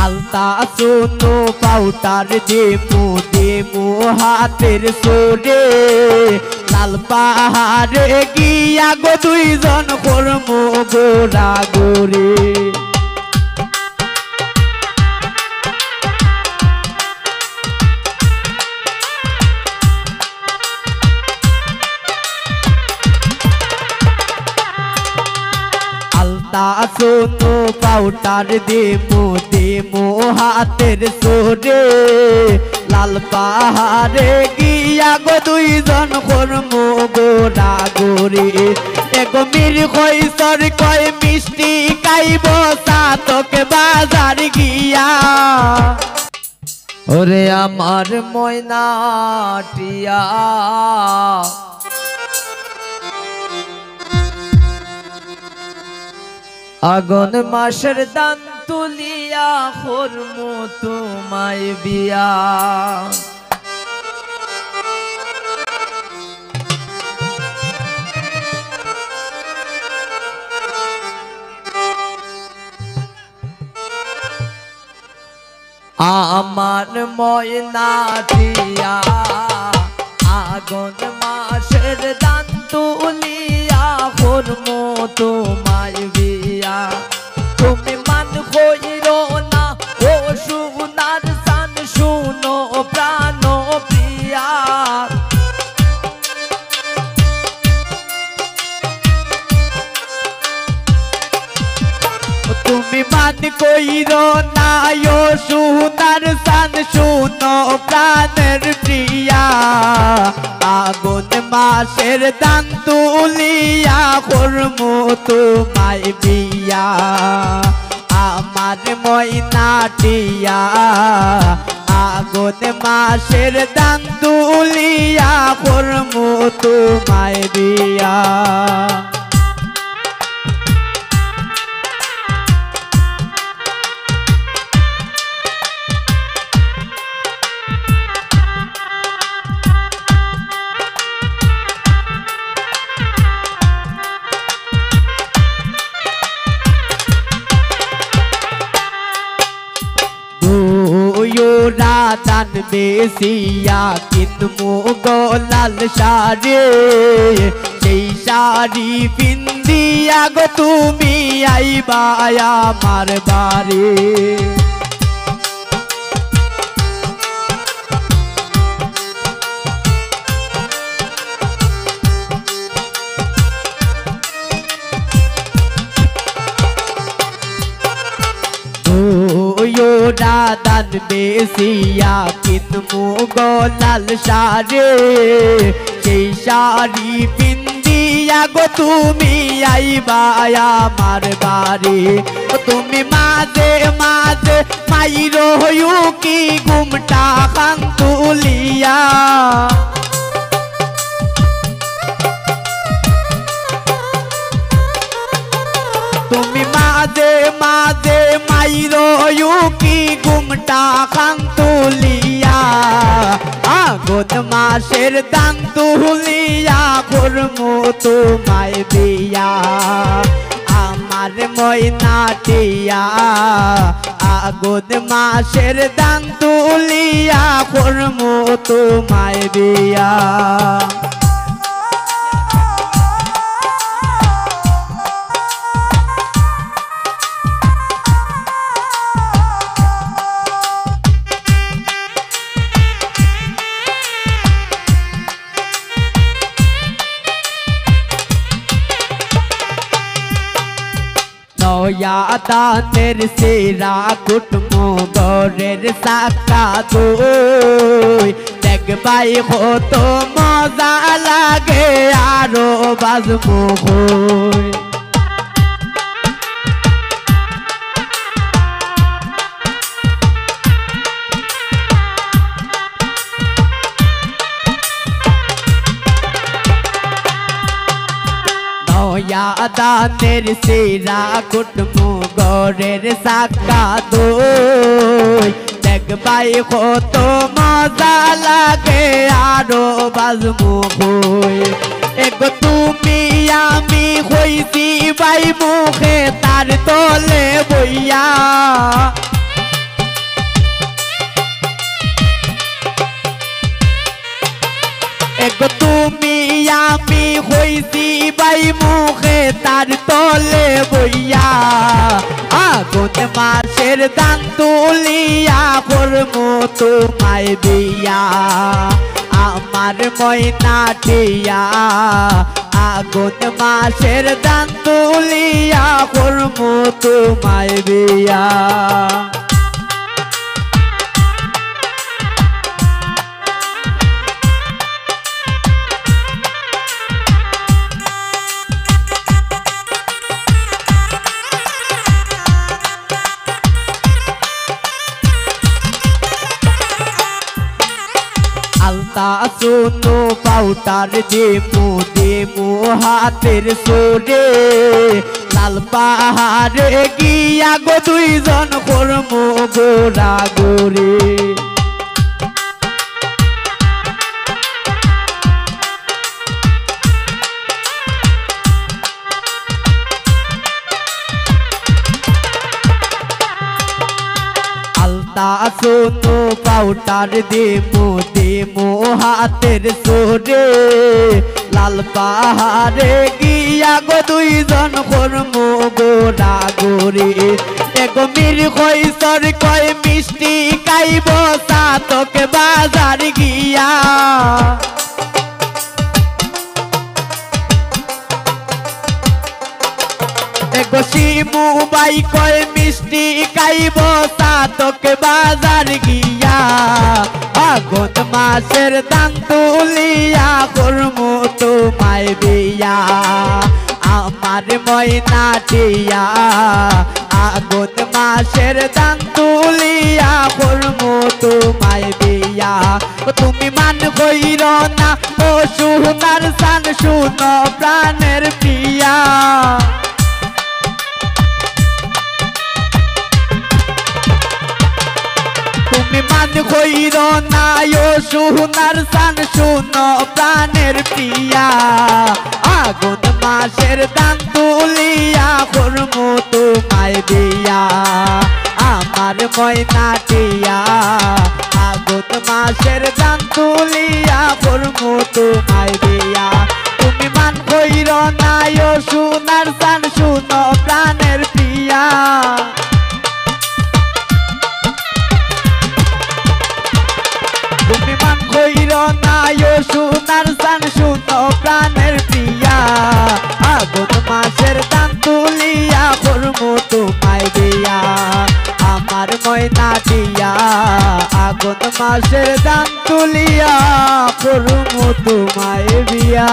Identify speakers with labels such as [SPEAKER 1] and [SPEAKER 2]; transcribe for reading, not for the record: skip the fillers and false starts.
[SPEAKER 1] আলতা সোনো পাউডার দেমু হাতের সোরে লাল পাহাড়ে গিয়া গো দুইজন করমু গোরা গোরে আলতা সোনো পাউডার দেমু হাতের সোরে লাল পাহাড়ে গিয়া গো দুইজন করমু গোরা গোরে এগো মির কইসর কয় মিষ্টি খাইব সাতক বাজার গিয়া ওরে আমার ময়নাটিয়া আগুন মাসের দান তুলিয়া করমু তোমায় বিয়া আমার ময়নাটিয়া আগুন মাসের দান তুলিয়া করমু তোমায় বিয়া তুমি মান কইরো না ও সোনার সান শুনো প্রাণ প্রিয়া তুমি মান কইরো না ও সোনার সান শুনো প্রাণের প্রিয়া আগুন মাসের দান তুলিয়া করমু তোমায় বিয়া আমার ময়নাটিয়া আগুন মাসের দান তুলিয়া করমু তোমায় বিয়া দান বেশিয়া কিনমু গোলাল শাড়ি সেই শাড়ি পিন্দিয়া গো তুমি আইবা আমার বাড়ি দান বেশিয়া কিনমু গোলাল শাড়ি সেই শাড়ি পিন্দিয়া গো তুমি আইবা আমার বাড়ি তুমি মাঝে মাঝে মাইরো হইউ কি ঘুমটা খান তুলিয়া তুমি মাঝে মাঝে মাইরো কি ঘুমটা খান তুলিয়া আগুন মাসের দান তুলিয়া করমু তোমায় বিয়া আমার ময়নাটিয়া আগুন মাসের দান তুলিয়া করমু তোমায় বিয়া দানের সেরা কুটমো গরের সাকা দই দেখবাই কত মজা লাগে আরো বাজমু হই দানের সেরা কুটমু গরের সাকা দই দেখবাই কত মজা লাগে আরো বাজমু হই এগো তুমি আমি হইছি বাই মুখে তার তলে বইয়া রইছি বাই মুখে তার তলে বইয়া আগুন মাসের দান তুলিয়া করমু তোমায় বিয়া আমার ময়নাটিয়া আগুন মাসের দান তুলিয়া করমু তোমায় বিয়া আলতা শুনো পাউটার দেমু দেমু হাতের সোরে লাল পাহাড়ে গিয়া গো দুইজন করমু গোরা গোরে আলতা শুনো পাউটার দেমু দেমু হাতের সোরে লাল পাহাড়ে গিয়া গো দুইজন করমু গোরা গোরে এগো মির কইসর কয় মিষ্টি খাইব সাতকে বাজার গিয়া এগো শিমু বাই কয় মিষ্টি খাইব সাতকে বাজার গিয়া আগুন মাসের দান তুলিয়া করমু তোমায় বিয়া আমার ময়নাটিয়া আগুন মাসের দান তুলিয়া করমু তোমায় বিয়া তুমি মান কইর না ও সোনার সান শুনো প্রাণের প্রিয়া তুমি মান কইর না ও সোনার সান শুনো প্রাণের প্রিয়া আগুন মাসের দান তুলিয়া করমু তোমায় বিয়া আমার ময়নাটিয়া আগুন মাসের দান তুলিয়া করমু তোমায় বিয়া তুমি মান কইর না ও সোনার সান শুনো প্রাণের প্রিয়া তুমি মান কইর না ও সোনার সান শুনো প্রাণের প্রিয়া আগুন মাসের দান তুলিয়া করমু তোমায় বিয়া আমার ময়নাটিয়া আগুন মাসের দান তুলিয়া করমু তোমায় বিয়া।